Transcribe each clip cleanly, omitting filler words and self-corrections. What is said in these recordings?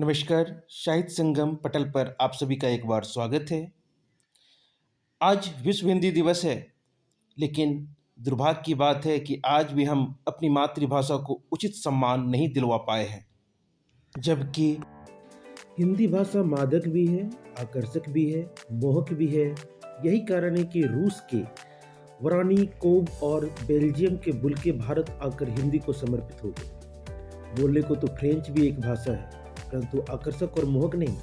नमस्कार। साहित्य संगम पटल पर आप सभी का एक बार स्वागत है। आज विश्व हिंदी दिवस है, लेकिन दुर्भाग्य की बात है कि आज भी हम अपनी मातृभाषा को उचित सम्मान नहीं दिलवा पाए हैं। जबकि हिंदी भाषा मादक भी है, आकर्षक भी है, मोहक भी है। यही कारण है कि रूस के वरानिकोव और बेल्जियम के बुल्के भारत आकर हिंदी को समर्पित हो गए। बोलने को तो फ्रेंच भी एक भाषा है, परंतु आकर्षक और मोहक नहीं।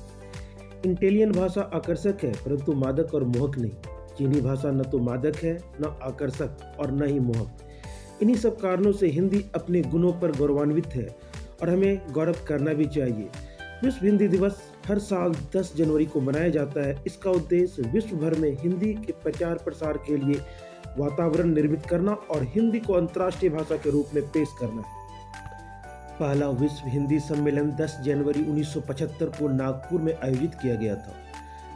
इटालियन भाषा आकर्षक है, परंतु मादक और मोहक नहीं। चीनी भाषा न तो मादक है, न आकर्षक और न ही मोहक। इन्हीं सब कारणों से हिंदी अपने गुणों पर गौरवान्वित है और हमें गौरव करना भी चाहिए। विश्व हिंदी दिवस हर साल 10 जनवरी को मनाया जाता है। इसका उद्देश्य विश्व भर में हिंदी के प्रचार प्रसार के लिए वातावरण निर्मित करना और हिंदी को अंतर्राष्ट्रीय भाषा के रूप में पेश करना है। पहला विश्व हिंदी सम्मेलन 10 जनवरी 1975 को नागपुर में आयोजित किया गया था।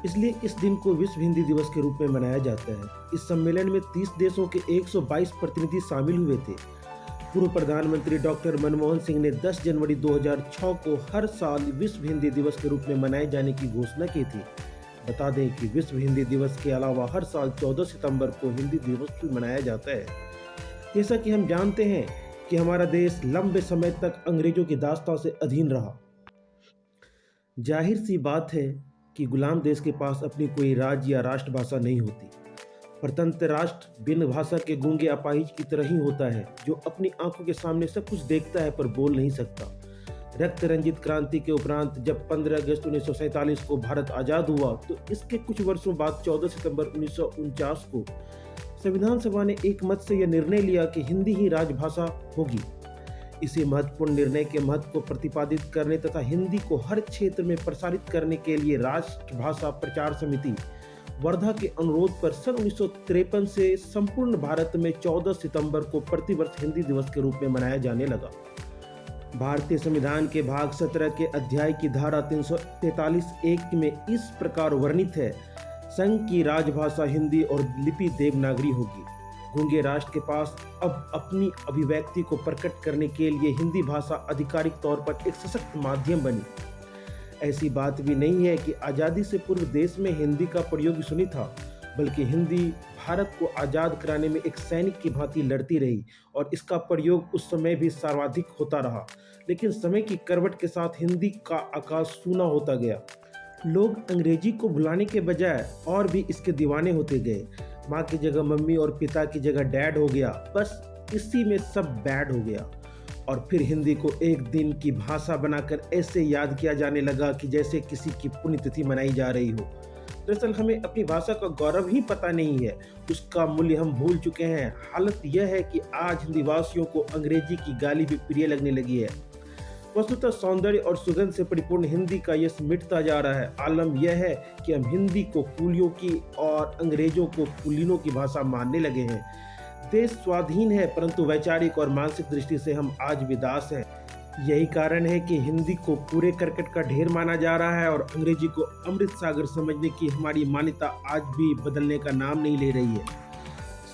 इसलिए इस दिन को विश्व हिंदी दिवस के रूप में मनाया जाता है। इस सम्मेलन में 30 देशों के 122 प्रतिनिधि शामिल हुए थे। पूर्व प्रधानमंत्री डॉक्टर मनमोहन सिंह ने 10 जनवरी 2006 को हर साल विश्व हिंदी दिवस के रूप में मनाए जाने की घोषणा की थी। बता दें कि विश्व हिंदी दिवस के अलावा हर साल 14 सितंबर को हिंदी दिवस भी मनाया जाता है। जैसा कि हम जानते हैं कि हमारा देश लंबे समय तक अंग्रेजों की दास्तां से अधीन रहा। जाहिर सी बात है कि गुलाम देश के पास अपनी कोई राज्य या राष्ट्रभाषा नहीं होती। परतंत्र राष्ट्र बिन भाषा के गूंगे अपाहिज की तरह ही होता है, जो अपनी आंखों के सामने सब कुछ देखता है पर बोल नहीं सकता। रक्त रंजित क्रांति के उपरांत जब 15 अगस्त 1947 को भारत आजाद हुआ, तो इसके कुछ वर्षों बाद 14 सितंबर 1949 को संविधान सभा ने एक मत से यह निर्णय लिया कि हिंदी ही राजभाषा होगी। इसी महत्वपूर्ण निर्णय के महत्व को प्रतिपादित करने तथा हिंदी को हर क्षेत्र में प्रसारित करने के लिए राष्ट्रभाषा प्रचार समिति वर्धा के अनुरोध पर सन 1953 से संपूर्ण भारत में 14 सितंबर को प्रतिवर्ष हिंदी दिवस के रूप में मनाया जाने लगा। भारतीय संविधान के भाग 17 के अध्याय की धारा 343(1) में इस प्रकार वर्णित है: संघ की राजभाषा हिंदी और लिपि देवनागरी होगी। गूंगे राष्ट्र के पास अब अपनी अभिव्यक्ति को प्रकट करने के लिए हिंदी भाषा आधिकारिक तौर पर एक सशक्त माध्यम बनी। ऐसी बात भी नहीं है कि आज़ादी से पूर्व देश में हिंदी का प्रयोग सुनी था, बल्कि हिंदी भारत को आज़ाद कराने में एक सैनिक की भांति लड़ती रही और इसका प्रयोग उस समय भी सर्वाधिक होता रहा। लेकिन समय की करवट के साथ हिंदी का आकाश सूना होता गया। लोग अंग्रेजी को भुलाने के बजाय और भी इसके दीवाने होते गए। माँ की जगह मम्मी और पिता की जगह डैड हो गया। बस इसी में सब बैड हो गया। और फिर हिंदी को एक दिन की भाषा बनाकर ऐसे याद किया जाने लगा कि जैसे किसी की पुण्यतिथि मनाई जा रही हो। दरअसल हमें अपनी भाषा का गौरव ही पता नहीं है, उसका मूल्य हम भूल चुके हैं। हालत यह है कि आज हिंदी वासियों को अंग्रेजी की गाली भी प्रिय लगने लगी है। वस्तुतः सौंदर्य और सुगंध से परिपूर्ण हिंदी का यश मिटता जा रहा है। आलम यह है कि हम हिंदी को कूलियों की और अंग्रेजों को कुलीनों की भाषा मानने लगे हैं। देश स्वाधीन है, परंतु वैचारिक और मानसिक दृष्टि से हम आज भी दास हैं। यही कारण है कि हिंदी को कूड़े करकट का ढेर माना जा रहा है और अंग्रेजी को अमृत सागर समझने की हमारी मान्यता आज भी बदलने का नाम नहीं ले रही है।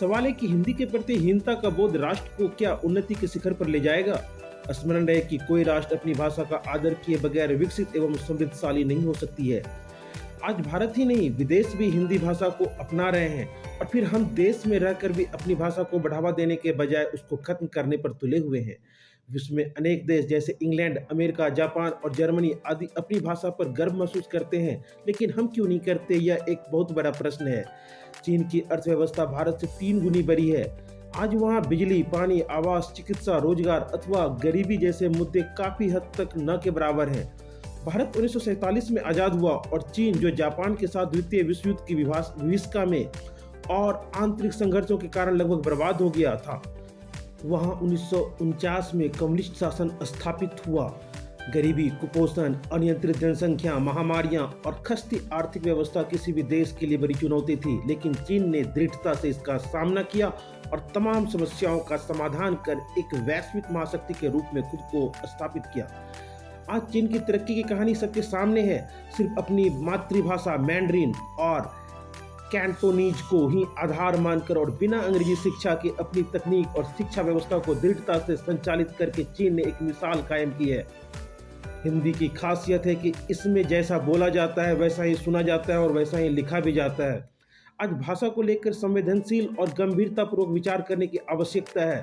सवाल है कि हिंदी के प्रति हीनता का बोध राष्ट्र को क्या उन्नति के शिखर पर ले जाएगा? स्मरण रहे कि कोई राष्ट्र अपनी भाषा का आदर किए बगैर विकसित एवं समृद्धशाली नहीं हो सकती है। आज भारत ही नहीं, विदेश भी हिंदी भाषा को अपना रहे हैं और फिर हम देश में रहकर भी अपनी भाषा को बढ़ावा देने के बजाय उसको खत्म करने पर तुले हुए हैं। विश्व में अनेक देश जैसे इंग्लैंड, अमेरिका, जापान और जर्मनी आदि अपनी भाषा पर गर्व महसूस करते हैं, लेकिन हम क्यों नहीं करते? यह एक बहुत बड़ा प्रश्न है। चीन की अर्थव्यवस्था भारत से 3 गुनी बड़ी है। आज वहाँ बिजली, पानी, आवास, चिकित्सा, रोजगार अथवा गरीबी जैसे मुद्दे काफी हद तक न के बराबर हैं। भारत 1947 में आजाद हुआ और चीन, जो जापान के साथ द्वितीय विश्व युद्ध की विभीषिका में और आंतरिक संघर्षों के कारण लगभग बर्बाद हो गया था, वहाँ 1949 में कम्युनिस्ट शासन स्थापित हुआ। गरीबी, कुपोषण, अनियंत्रित जनसंख्या, महामारियां और खस्ती आर्थिक व्यवस्था किसी भी देश के लिए बड़ी चुनौती थी, लेकिन चीन ने दृढ़ता से इसका सामना किया और तमाम समस्याओं का समाधान कर एक वैश्विक महाशक्ति के रूप में खुद को स्थापित किया। आज चीन की तरक्की की कहानी सबके सामने है। सिर्फ अपनी मातृभाषा मैंड्रीन और कैंटोनीज को ही आधार मानकर और बिना अंग्रेजी शिक्षा के अपनी तकनीक और शिक्षा व्यवस्था को दृढ़ता से संचालित करके चीन ने एक मिसाल कायम की है। हिंदी की खासियत है कि इसमें जैसा बोला जाता है वैसा ही सुना जाता है और वैसा ही लिखा भी जाता है। आज भाषा को लेकर संवेदनशील और गंभीरतापूर्वक विचार करने की आवश्यकता है।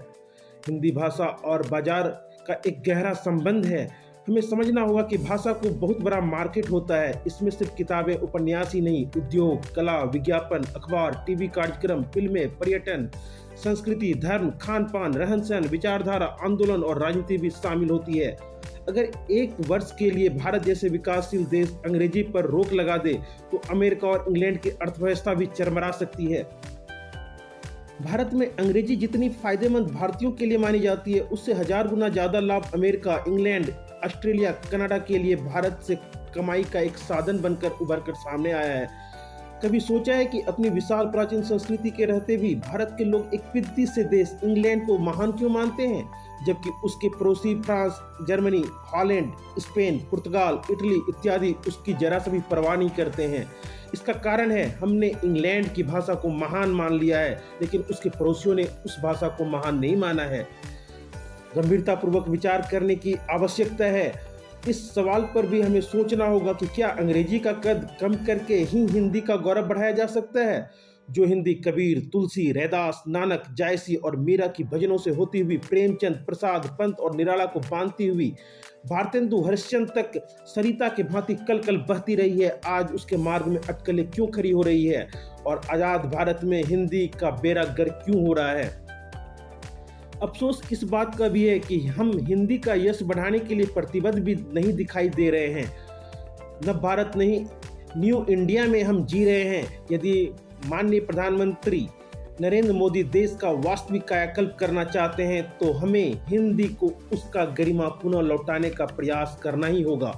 हिंदी भाषा और बाजार का एक गहरा संबंध है। हमें समझना होगा कि भाषा को बहुत बड़ा मार्केट होता है। इसमें सिर्फ किताबें, उपन्यास ही नहीं, उद्योग, कला, विज्ञापन, अखबार, टीवी कार्यक्रम, फिल्में, पर्यटन, संस्कृति, धर्म, खान पान, रहन सहन, विचारधारा, आंदोलन और राजनीति भी शामिल होती है। अगर एक वर्ष के लिए भारत जैसे विकासशील देश अंग्रेजी पर रोक लगा दे तो अमेरिका और इंग्लैंड की अर्थव्यवस्था भी चरमरा सकती है। भारत में अंग्रेजी जितनी फायदेमंद भारतीयों के लिए मानी जाती है, उससे 1000 गुना ज्यादा लाभ अमेरिका, इंग्लैंड, ऑस्ट्रेलिया, कनाडा के लिए भारत से कमाई का एक साधन बनकर उभर कर सामने आया है। कभी सोचा है कि अपनी विशाल प्राचीन संस्कृति के रहते भी भारत के लोग एक विदेशी से देश इंग्लैंड को महान क्यों मानते हैं, जबकि उसके पड़ोसी फ्रांस, जर्मनी, हॉलैंड, स्पेन, पुर्तगाल, इटली इत्यादि उसकी जरा सा भी परवाह नहीं करते हैं। इसका कारण है हमने इंग्लैंड की भाषा को महान मान लिया है, लेकिन उसके पड़ोसियों ने उस भाषा को महान नहीं माना है। गंभीरतापूर्वक विचार करने की आवश्यकता है। इस सवाल पर भी हमें सोचना होगा कि क्या अंग्रेजी का कद कम करके ही हिंदी का गौरव बढ़ाया जा सकता है। जो हिंदी कबीर, तुलसी, रैदास, नानक, जायसी और मीरा की भजनों से होती हुई प्रेमचंद, प्रसाद, पंत और निराला को बांधती हुई भारतेंदु हरिश्चंद्र तक सरिता के भांति कल कल बहती रही है, आज उसके मार्ग में अटकलें क्यों खड़ी हो रही है और आजाद भारत में हिंदी का बेड़ा गर्क क्यों हो रहा है। अफसोस इस बात का भी है कि हम हिंदी का यश बढ़ाने के लिए प्रतिबद्ध भी नहीं दिखाई दे रहे हैं। नव भारत नहीं, न्यू इंडिया में हम जी रहे हैं। यदि माननीय प्रधानमंत्री नरेंद्र मोदी देश का वास्तविक कायाकल्प करना चाहते हैं तो हमें हिंदी को उसका गरिमा पुनः लौटाने का प्रयास करना ही होगा।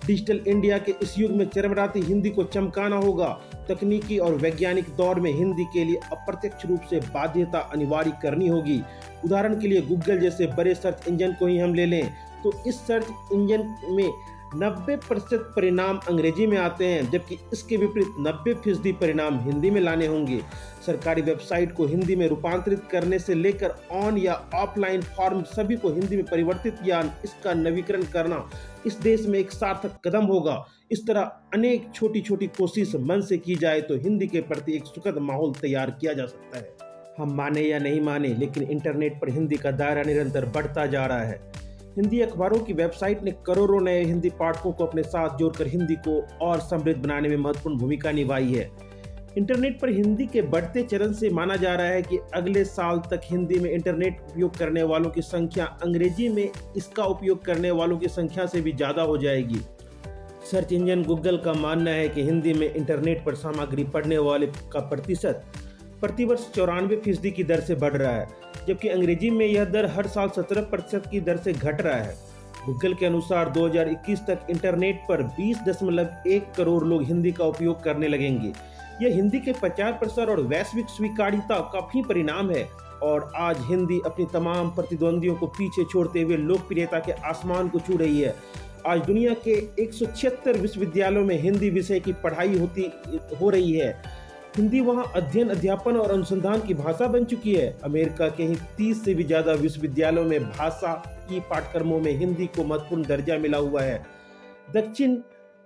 डिजिटल इंडिया के इस युग में चरमराती हिंदी को चमकाना होगा। तकनीकी और वैज्ञानिक दौर में हिंदी के लिए अप्रत्यक्ष रूप से बाध्यता अनिवार्य करनी होगी। उदाहरण के लिए गूगल जैसे बड़े सर्च इंजन को ही हम ले लें तो इस सर्च इंजन में 90% परिणाम अंग्रेजी में आते हैं, जबकि इसके विपरीत 90% परिणाम हिंदी में लाने होंगे। सरकारी वेबसाइट को हिंदी में रूपांतरित करने से लेकर ऑन या ऑफलाइन फॉर्म सभी को हिंदी में परिवर्तित या इसका नवीकरण करना इस देश में एक सार्थक कदम होगा। इस तरह अनेक छोटी छोटी कोशिश मन से की जाए तो हिंदी के प्रति एक सुखद माहौल तैयार किया जा सकता है। हम माने या नहीं माने, लेकिन इंटरनेट पर हिंदी का दायरा निरंतर बढ़ता जा रहा है। हिंदी अखबारों की वेबसाइट ने करोड़ों नए हिंदी पाठकों को अपने साथ जोड़कर हिंदी को और समृद्ध बनाने में महत्वपूर्ण भूमिका निभाई है। इंटरनेट पर हिंदी के बढ़ते चलन से माना जा रहा है कि अगले साल तक हिंदी में इंटरनेट उपयोग करने वालों की संख्या अंग्रेजी में इसका उपयोग करने वालों की संख्या से भी ज़्यादा हो जाएगी। सर्च इंजन गूगल का मानना है कि हिंदी में इंटरनेट पर सामग्री पढ़ने वाले का प्रतिशत प्रतिवर्ष 94% की दर से बढ़ रहा है, जबकि अंग्रेजी में यह दर हर साल 17% की दर से घट रहा है। गूगल के अनुसार 2021 तक इंटरनेट पर 20.1 करोड़ लोग हिंदी का उपयोग करने लगेंगे। यह हिंदी के 50% और वैश्विक स्वीकार्यता का भी परिणाम है और आज हिंदी अपनी तमाम प्रतिद्वंदियों को पीछे छोड़ते हुए लोकप्रियता के आसमान को छू रही है। आज दुनिया के 176 विश्वविद्यालयों में हिंदी विषय की पढ़ाई हो रही है। हिंदी वहां अध्ययन, अध्यापन और अनुसंधान की भाषा बन चुकी है। अमेरिका के ही 30 से भी ज्यादा विश्वविद्यालयों में भाषा की पाठ्यक्रमों में हिंदी को महत्वपूर्ण दर्जा मिला हुआ है। दक्षिण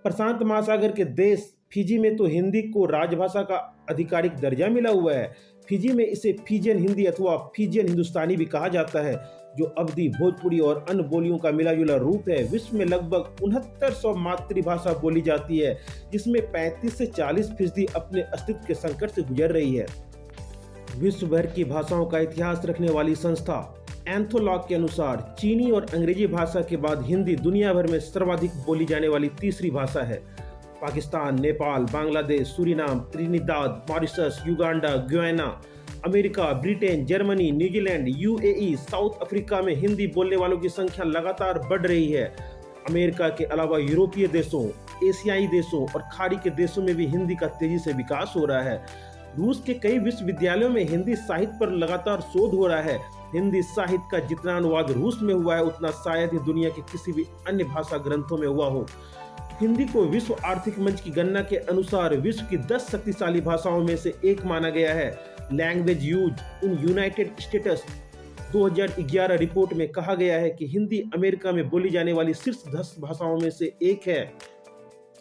प्रशांत महासागर के देश फिजी में तो हिंदी को राजभाषा का आधिकारिक दर्जा मिला हुआ है। फिजी में इसे फिजियन हिंदी अथवा फिजियन हिंदुस्तानी भी कहा जाता है, जो अवधी, भोजपुरी और अन्य बोलियों का मिलाजुला रूप है। विश्व में लगभग 6900 मातृभाषा बोली जाती है, जिसमें 35 से 40% अपने अस्तित्व के संकट से गुजर रही है। विश्व भर की भाषाओं का इतिहास रखने वाली संस्था एंथोलॉग के अनुसार चीनी और अंग्रेजी भाषा के बाद हिंदी दुनिया भर में सर्वाधिक बोली जाने वाली तीसरी भाषा है। Pakistan, Nepal, Bangladesh, Suriname, Trinidad, Mauritius, Uganda, Guyana, America, Britain, Germany, New Zealand, UAE, south Africa में हिंदी बोलने वालों की संख्या लगातार बढ़ रही है। अमेरिका के अलावा यूरोपीय देशों, एशियाई देशों और खाड़ी के देशों में भी हिंदी का तेजी से विकास हो रहा है। रूस के कई विश्वविद्यालयों में हिंदी साहित्य पर लगातार शोध हो रहा है। हिंदी साहित्य का जितना अनुवाद रूस में हुआ है, उतना शायद ही दुनिया के किसी भी अन्य भाषा ग्रंथों में हुआ हो। हिंदी को विश्व आर्थिक मंच की गणना के अनुसार विश्व की 10 शक्तिशाली भाषाओं में से एक माना गया है। Language use in United states 2011 report में कहा गया है कि हिंदी अमेरिका में बोली जाने वाली शीर्ष 10 भाषाओं में से एक है,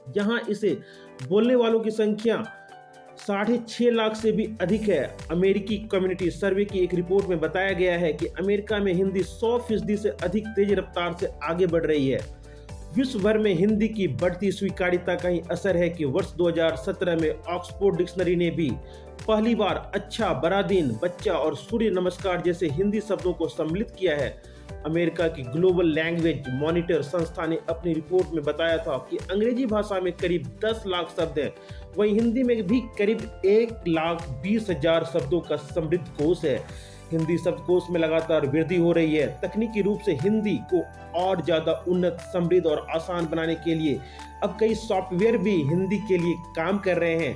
जहां इसे बोलने वालों की संख्या 6.5 लाख से भी अधिक है। अमेरिकी कम्युनिटी सर्वे की एक रिपोर्ट में बताया गया है कि अमेरिका में हिंदी 100% से अधिक तेज रफ्तार से आगे बढ़ रही है। विश्व भर में हिंदी की बढ़ती स्वीकार्यता का ही असर है कि वर्ष 2017 में ऑक्सफोर्ड डिक्शनरी ने भी पहली बार अच्छा, बड़ा दिन, बच्चा और सूर्य नमस्कार जैसे हिंदी शब्दों को सम्मिलित किया है। अमेरिका की ग्लोबल लैंग्वेज मॉनिटर संस्था ने अपनी रिपोर्ट में बताया था कि अंग्रेजी भाषा में करीब 10 लाख शब्द हैं, वहीं हिंदी में भी करीब 1,20,000 शब्दों का समृद्ध कोश है। हिंदी शब्दकोश में लगातार वृद्धि हो रही है। तकनीकी रूप से हिंदी को और ज्यादा उन्नत, समृद्ध और आसान बनाने के लिए अब कई सॉफ्टवेयर भी हिंदी के लिए काम कर रहे हैं।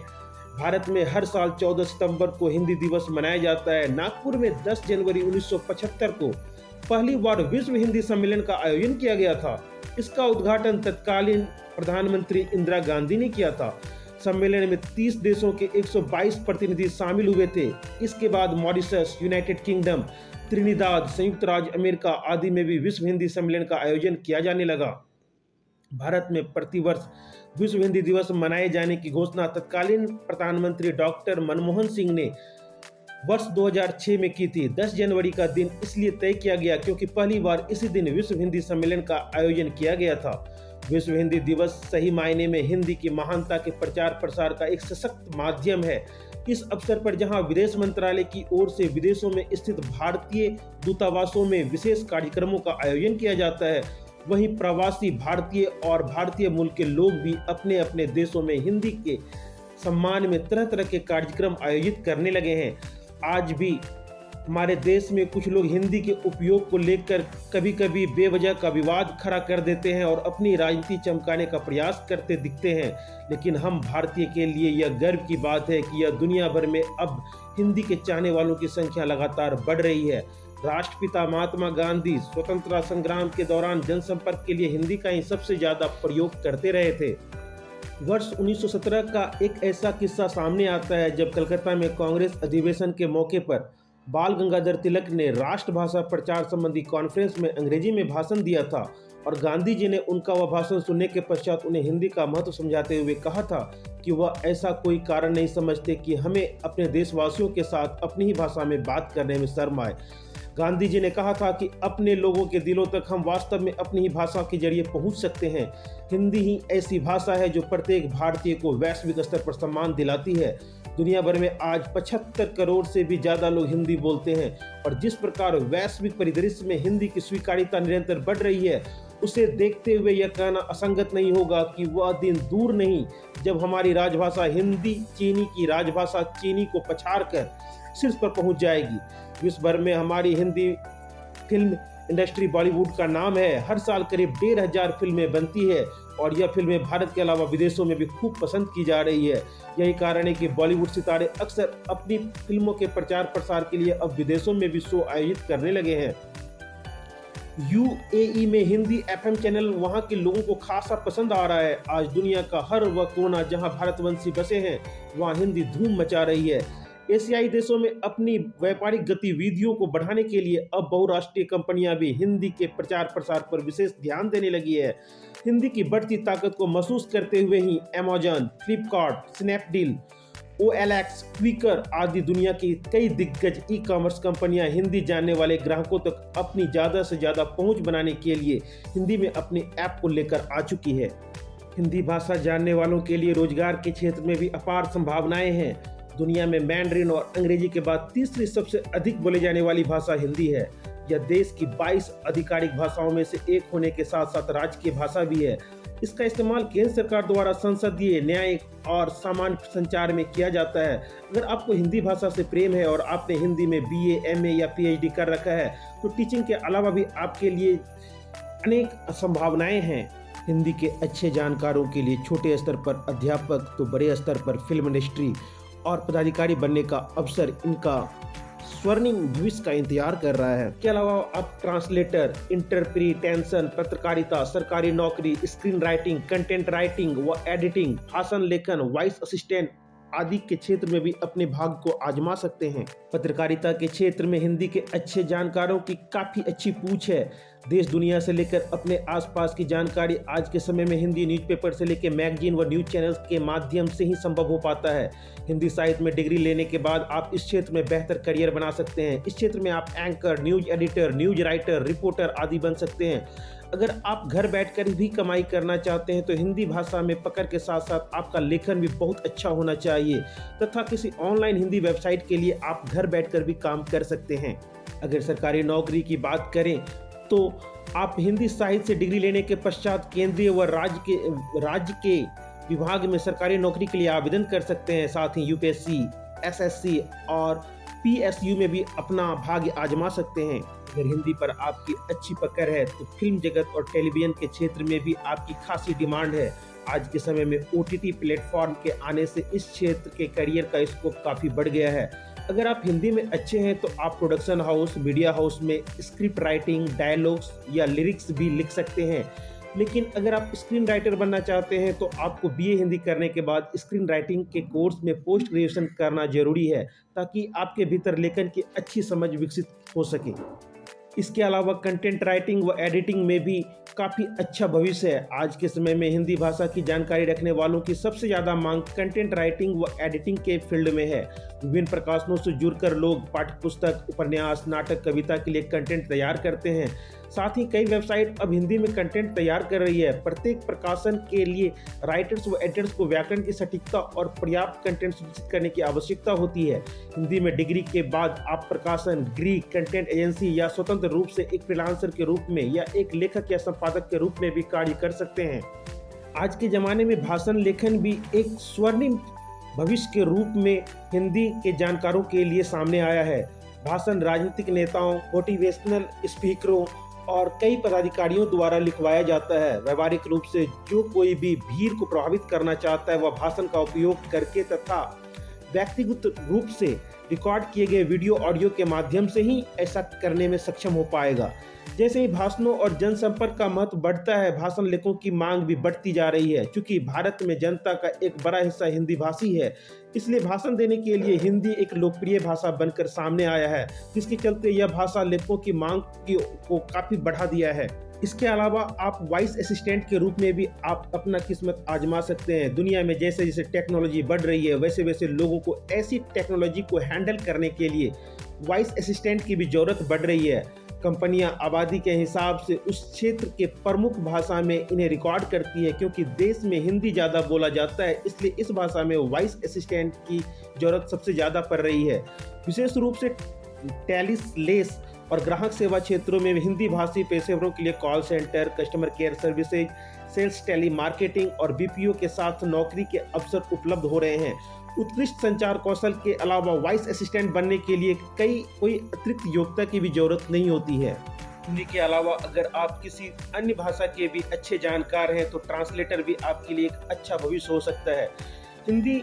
भारत में हर साल 14 सितंबर को हिंदी दिवस मनाया जाता है। नागपुर में 10 जनवरी 1975 को पहली बार विश्व हिंदी सम्मेलन का आयोजन किया गया था। इसका उद्घाटन तत्कालीन प्रधानमंत्री इंदिरा गांधी ने किया था। सम्मेलन में 30 देशों के 122 प्रतिनिधि शामिल हुए थे। इसके बाद मॉरिशस, यूनाइटेड किंगडम, त्रिनिदाद, संयुक्त राज्य अमेरिका आदि में भी विश्व हिंदी सम्मेलन का आयोजन किया जाने लगा। भारत में प्रतिवर्ष विश्व हिंदी दिवस मनाए जाने की घोषणा तत्कालीन प्रधानमंत्री डॉक्टर मनमोहन सिंह ने वर्ष 2006 में की थी। 10 जनवरी का दिन इसलिए तय किया गया क्योंकि पहली बार इसी दिन विश्व हिंदी सम्मेलन का आयोजन किया गया था। विश्व हिंदी दिवस सही मायने में हिंदी की महानता के प्रचार प्रसार का एक सशक्त माध्यम है। इस अवसर पर जहां विदेश मंत्रालय की ओर से विदेशों में स्थित भारतीय दूतावासों में विशेष कार्यक्रमों का आयोजन किया जाता है, वहीं प्रवासी भारतीय और भारतीय मूल के लोग भी अपने अपने देशों में हिंदी के सम्मान में तरह तरह के कार्यक्रम आयोजित करने लगे हैं। आज भी हमारे देश में कुछ लोग हिंदी के उपयोग को लेकर कभी कभी बेवजह का विवाद खड़ा कर देते हैं और अपनी राजनीति चमकाने का प्रयास करते दिखते हैं, लेकिन हम भारतीय के लिए यह गर्व की बात है कि यह दुनिया भर में अब हिंदी के चाहने वालों की संख्या लगातार बढ़ रही है। राष्ट्रपिता महात्मा गांधी स्वतंत्रता संग्राम के दौरान जनसंपर्क के लिए हिंदी का ही सबसे ज्यादा प्रयोग करते रहे थे। वर्ष 1917 का एक ऐसा किस्सा सामने आता है जब कलकत्ता में कांग्रेस अधिवेशन के मौके पर बाल गंगाधर तिलक ने राष्ट्रभाषा प्रचार संबंधी कॉन्फ्रेंस में अंग्रेजी में भाषण दिया था और गांधी जी ने उनका वह भाषण सुनने के पश्चात उन्हें हिंदी का महत्व समझाते हुए कहा था कि वह ऐसा कोई कारण नहीं समझते कि हमें अपने देशवासियों के साथ अपनी ही भाषा में बात करने में शर्म आए। गांधी जी ने कहा था कि अपने लोगों के दिलों तक हम वास्तव में अपनी ही भाषा के जरिए पहुंच सकते हैं। हिंदी ही ऐसी भाषा है जो प्रत्येक भारतीय को वैश्विक स्तर पर सम्मान दिलाती है। दुनिया भर में आज 75 करोड़ से भी ज्यादा लोग हिंदी बोलते हैं और जिस प्रकार वैश्विक परिदृश्य में हिंदी की स्वीकार्यता निरंतर बढ़ रही है, उसे देखते हुए यह कहना असंगत नहीं होगा कि वह दिन दूर नहीं जब हमारी राजभाषा हिंदी चीनी की राजभाषा चीनी को पछाड़कर शीर्ष पर पहुंच जाएगी। विश्व भर में हमारी हिंदी फिल्म इंडस्ट्री बॉलीवुड का नाम है। हर साल करीब 1,500 फिल्में बनती है और यह फिल्में भारत के अलावा विदेशों में भी खूब पसंद की जा रही है। यही कारण है कि बॉलीवुड सितारे अक्सर अपनी फिल्मों के प्रचार प्रसार के लिए अब विदेशों में भी शो आयोजित करने लगे हैं। यूएई में हिंदी एफएम चैनल वहां के लोगों को खासा पसंद आ रहा है। आज दुनिया का हर वह कोना जहां भारतवंशी बसे हैं, वहां हिंदी धूम मचा रही है। एशियाई देशों में अपनी व्यापारिक गतिविधियों को बढ़ाने के लिए अब बहुराष्ट्रीय कंपनियां भी हिंदी के प्रचार प्रसार पर विशेष ध्यान देने लगी है। हिंदी की बढ़ती ताकत को महसूस करते हुए ही Amazon, Flipkart, Snapdeal, OLX, Quikr आदि दुनिया की कई दिग्गज ई-कॉमर्स कंपनियां हिंदी जानने वाले ग्राहकों तक अपनी ज़्यादा से ज़्यादा पहुंच बनाने के लिए हिंदी में अपने ऐप को लेकर आ चुकी है। हिंदी भाषा जानने वालों के लिए रोजगार के क्षेत्र में भी अपार संभावनाएं हैं। दुनिया में मैंड्रिन और अंग्रेजी के बाद तीसरी सबसे अधिक बोले जाने वाली भाषा हिंदी है। यह देश की 22 आधिकारिक भाषाओं में से एक होने के साथ साथ राजकीय भाषा भी है। इसका इस्तेमाल केंद्र सरकार द्वारा संसदीय, न्यायिक और सामान्य संचार में किया जाता है। अगर आपको हिंदी भाषा से प्रेम है और आपने हिंदी में BA, MA या PhD कर रखा है तो टीचिंग के अलावा भी आपके लिए अनेक संभावनाएं हैं। हिंदी के अच्छे जानकारों के लिए छोटे स्तर पर अध्यापक तो बड़े स्तर पर फिल्म इंडस्ट्री और पदाधिकारी बनने का अवसर इनका स्वर्णिम भविष्य का इंतजार कर रहा है। इसके अलावा आप ट्रांसलेटर, इंटरप्रिटेशन, पत्रकारिता, सरकारी नौकरी, स्क्रीन राइटिंग, कंटेंट राइटिंग व एडिटिंग, भाषण लेखन, वॉइस असिस्टेंट आदि के क्षेत्र में भी अपने भाग को आजमा सकते हैं। पत्रकारिता के क्षेत्र में हिंदी के अच्छे जानकारों की काफ़ी अच्छी पूछ है। देश दुनिया से लेकर अपने आसपास की जानकारी आज के समय में हिंदी न्यूज़पेपर से लेकर मैगजीन व न्यूज़ चैनल्स के माध्यम से ही संभव हो पाता है। हिंदी साहित्य में डिग्री लेने के बाद आप इस क्षेत्र में बेहतर करियर बना सकते हैं। इस क्षेत्र में आप anchor, news editor, news writer, reporter आदि बन सकते हैं। अगर आप घर बैठकर भी कमाई करना चाहते हैं तो हिंदी भाषा में पकड़ के साथ साथ आपका लेखन भी बहुत अच्छा होना चाहिए तथा किसी ऑनलाइन हिंदी वेबसाइट के लिए आप घर बैठकर भी काम कर सकते हैं। अगर सरकारी नौकरी की बात करें तो आप हिंदी साहित्य से डिग्री लेने के पश्चात केंद्रीय व राज्य के विभाग में सरकारी नौकरी के लिए आवेदन कर सकते हैं। साथ ही यूपीएससी, एसएससी और पीएसयू में भी अपना भाग्य आजमा सकते हैं। अगर हिंदी पर आपकी अच्छी पकड़ है तो फिल्म जगत और टेलीविजन के क्षेत्र में भी आपकी खासी डिमांड है। आज के समय में ओटीटी प्लेटफॉर्म के आने से इस क्षेत्र के करियर का स्कोप काफ़ी बढ़ गया है। अगर आप हिंदी में अच्छे हैं तो आप प्रोडक्शन हाउस, मीडिया हाउस में स्क्रिप्ट राइटिंग, डायलॉग्स या लिरिक्स भी लिख सकते हैं। लेकिन अगर आप स्क्रीन राइटर बनना चाहते हैं तो आपको बीए हिंदी करने के बाद स्क्रीन राइटिंग के कोर्स में पोस्ट ग्रेजुएशन करना जरूरी है ताकि आपके भीतर लेखन की अच्छी समझ विकसित हो सके। इसके अलावा कंटेंट राइटिंग व एडिटिंग में भी काफ़ी अच्छा भविष्य है। आज के समय में हिंदी भाषा की जानकारी रखने वालों की सबसे ज़्यादा मांग कंटेंट राइटिंग व एडिटिंग के फील्ड में है। विभिन्न प्रकाशनों से जुड़कर लोग पाठ्यपुस्तक, उपन्यास, नाटक, कविता के लिए कंटेंट तैयार करते हैं। साथ ही कई वेबसाइट अब हिंदी में कंटेंट तैयार कर रही है। प्रत्येक प्रकाशन के लिए राइटर्स व एडिटर्स को व्याकरण की सटीकता और पर्याप्त कंटेंट सुनिश्चित करने की आवश्यकता होती है। हिंदी में डिग्री के बाद आप प्रकाशन गृह, कंटेंट एजेंसी या स्वतंत्र रूप से एक फ्रीलांसर के रूप में या एक लेखक या संपादक के रूप में भी कार्य कर सकते हैं। आज के ज़माने में भाषण लेखन भी एक स्वर्णिम भविष्य के रूप में हिंदी के जानकारों के लिए सामने आया है। भाषण राजनीतिक नेताओं, मोटिवेशनल स्पीकरों और कई पदाधिकारियों द्वारा लिखवाया जाता है। व्यवहारिक रूप से जो कोई भी भीड़ को प्रभावित करना चाहता है वह भाषण का उपयोग करके तथा व्यक्तिगत रूप से रिकॉर्ड किए गए वीडियो, ऑडियो के माध्यम से ही ऐसा करने में सक्षम हो पाएगा। जैसे ही भाषणों और जनसंपर्क का महत्व बढ़ता है, भाषण लेखकों की मांग भी बढ़ती जा रही है। क्योंकि भारत में जनता का एक बड़ा हिस्सा हिंदी भाषी है, इसलिए भाषण देने के लिए हिंदी एक लोकप्रिय भाषा बनकर सामने आया है, जिसके चलते यह भाषा लेखकों की मांग को काफ़ी बढ़ा दिया है। इसके अलावा आप वॉइस असिस्टेंट के रूप में भी आप अपना किस्मत आजमा सकते हैं। दुनिया में जैसे जैसे टेक्नोलॉजी बढ़ रही है वैसे वैसे लोगों को ऐसी टेक्नोलॉजी को हैंडल करने के लिए वॉइस असिस्टेंट की भी ज़रूरत बढ़ रही है। कंपनियां आबादी के हिसाब से उस क्षेत्र के प्रमुख भाषा में इन्हें रिकॉर्ड करती है। क्योंकि देश में हिंदी ज़्यादा बोला जाता है, इसलिए इस भाषा में वॉइस असिस्टेंट की ज़रूरत सबसे ज़्यादा पड़ रही है। विशेष रूप से टेलीलेस और ग्राहक सेवा क्षेत्रों में हिंदी भाषी पेशेवरों के लिए call centre, customer care services, sales, telemarketing और बीपीओ के साथ नौकरी के अवसर उपलब्ध हो रहे हैं। उत्कृष्ट संचार कौशल के अलावा वॉइस असिस्टेंट बनने के लिए कोई अतिरिक्त योग्यता की भी जरूरत नहीं होती है। हिंदी के अलावा अगर आप किसी अन्य भाषा के भी अच्छे जानकार हैं तो ट्रांसलेटर भी आपके लिए एक अच्छा भविष्य हो सकता है। हिंदी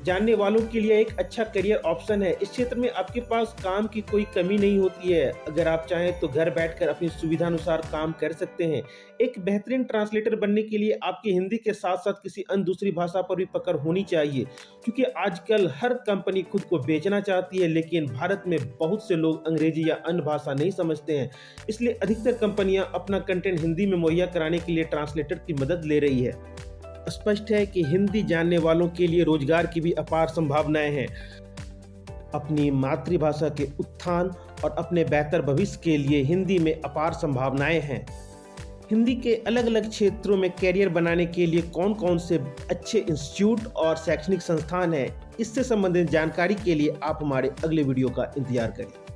जानने वालों के लिए एक अच्छा करियर ऑप्शन है। इस क्षेत्र में आपके पास काम की कोई कमी नहीं होती है। अगर आप चाहें तो घर बैठकर अपनी सुविधा अनुसार काम कर सकते हैं। एक बेहतरीन ट्रांसलेटर बनने के लिए आपकी हिंदी के साथ साथ किसी अन्य दूसरी भाषा पर भी पकड़ होनी चाहिए। क्योंकि आजकल हर कंपनी खुद को बेचना चाहती है, लेकिन भारत में बहुत से लोग अंग्रेजी या अन्य भाषा नहीं समझते हैं। इसलिए अधिकतर कंपनियां अपना कंटेंट हिंदी में मुहैया कराने के लिए ट्रांसलेटर की मदद ले रही है। स्पष्ट है कि हिंदी जानने वालों के लिए रोजगार की भी अपार संभावनाएं हैं। अपनी मातृभाषा के उत्थान और अपने बेहतर भविष्य के लिए हिंदी में अपार संभावनाएं हैं। हिंदी के अलग अलग क्षेत्रों में कैरियर बनाने के लिए कौन कौन से अच्छे इंस्टीट्यूट और शैक्षणिक संस्थान हैं, इससे संबंधित जानकारी के लिए आप हमारे अगले वीडियो का इंतजार करें।